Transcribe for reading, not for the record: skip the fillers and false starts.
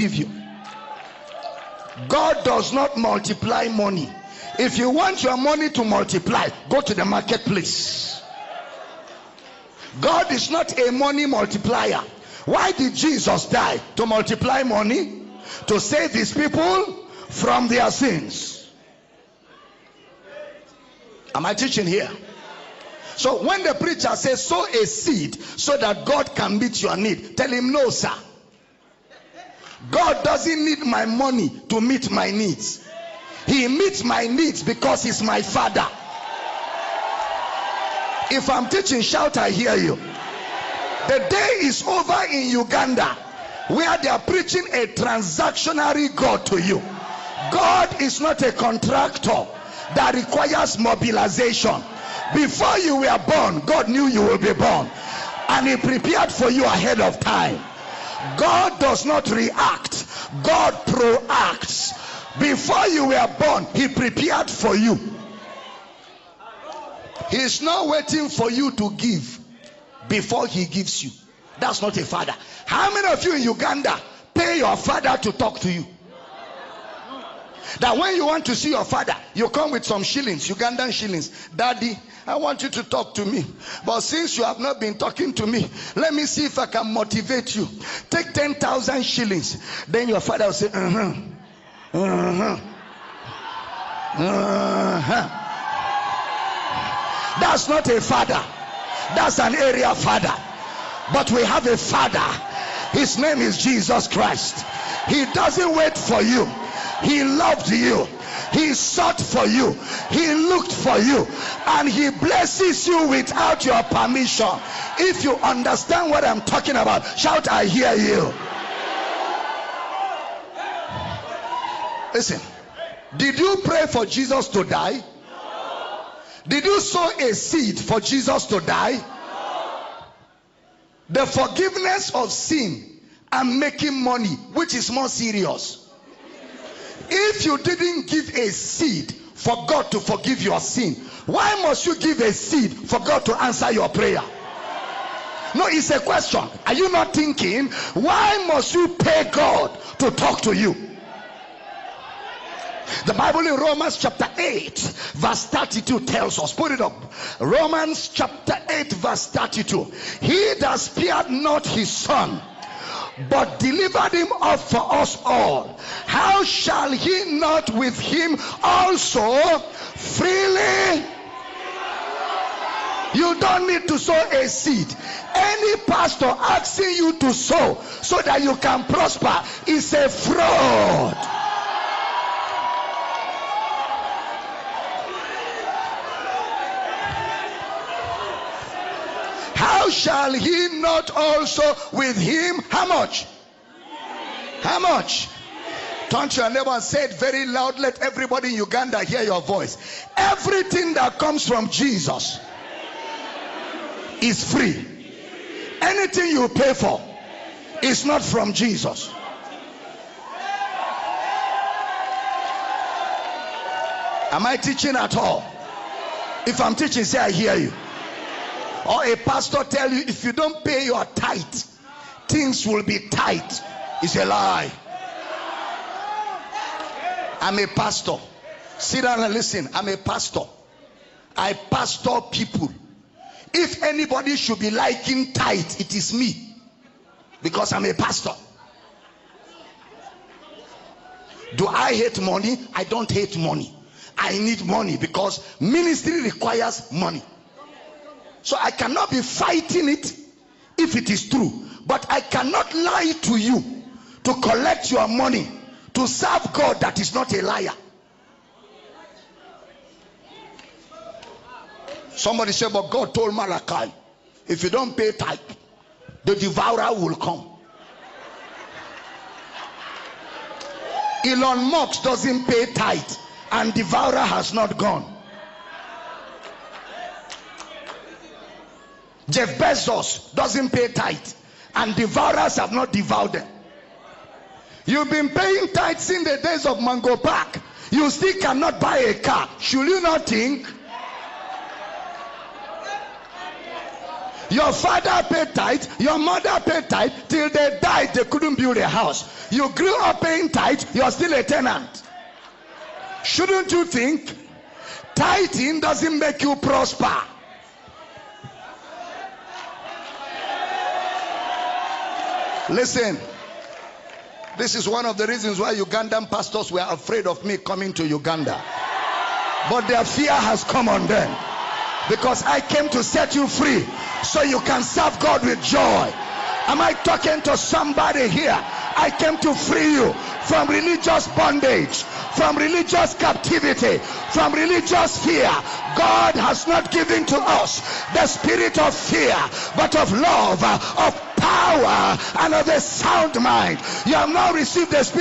give you. God does not multiply money. If you want your money to multiply, go to the marketplace. God is not a money multiplier. Why did Jesus die? To multiply money, to save his people from their sins. Am I teaching here? So when the preacher says sow a seed so that God can meet your need, tell him no, sir. God doesn't need my money to meet my needs. He meets my needs because he's my father. If I'm teaching, shout, I hear you. The day is over in Uganda where they are preaching a transactionary God to you. God is not a contractor that requires mobilization. Before you were born, God knew you will be born, and he prepared for you ahead of time. God does not react, God proacts. Before you were born, he prepared for you. He is not waiting for you to give before he gives you. That's not a father. How many of you in Uganda pay your father to talk to you? That when you want to see your father, you come with some shillings, Ugandan shillings. Daddy, I want you to talk to me, but since you have not been talking to me, let me see if I can motivate you. Take 10,000 shillings. Then your father will say, That's not a father. That's an area father. But we have a father. His name is Jesus Christ. He doesn't wait for you. He loved you. He sought for you. He looked for you. And he blesses you without your permission. If you understand what I'm talking about, shout, I hear you. Listen. Did you pray for Jesus to die? Did you sow a seed for Jesus to die? The forgiveness of sin and making money, which is more serious? If you didn't give a seed for God to forgive your sin, why must you give a seed for God to answer your prayer? No, it's a question. Are you not thinking, why must you pay God to talk to you? The Bible in Romans chapter 8 verse 32 tells us, put it up, Romans chapter 8 verse 32, he that spared not his son, but delivered him up for us all, how shall he not with him also freely? You don't need to sow a seed. Any pastor asking you to sow so that you can prosper is a fraud. How shall he not also with him? How much? How much? Turn to your neighbor and say it very loud. Let everybody in Uganda hear your voice. Everything that comes from Jesus is free. Anything you pay for is not from Jesus. Am I teaching at all? If I'm teaching, say I hear you. Or a pastor tell you, if you don't pay your tithe, things will be tight. It's a lie. I'm a pastor. Sit down and listen. I'm a pastor. I pastor people. If anybody should be liking tithe, it is me, because I'm a pastor. Do I hate money? I don't hate money. I need money because ministry requires money. So I cannot be fighting it if it is true. But I cannot lie to you to collect your money to serve God that is not a liar. Somebody said, but God told Malachi, if you don't pay tithe, the devourer will come. Elon Musk doesn't pay tithe and devourer has not gone. Jeff Bezos doesn't pay tithe and devourers have not devoured them. You've been paying tithe since the days of Mango Park. You still cannot buy a car. Should you not think? Your father paid tithe, your mother paid tithe, till they died, they couldn't build a house. You grew up paying tithe, you're still a tenant. Shouldn't you think tithing doesn't make you prosper? Listen, this is one of the reasons why Ugandan pastors were afraid of me coming to Uganda. But their fear has come on them, because I came to set you free so you can serve God with joy. Am I talking to somebody here? I came to free you from religious bondage, from religious captivity, from religious fear. God has not given to us the spirit of fear, but of love, of power, and of a sound mind. You have now received the spirit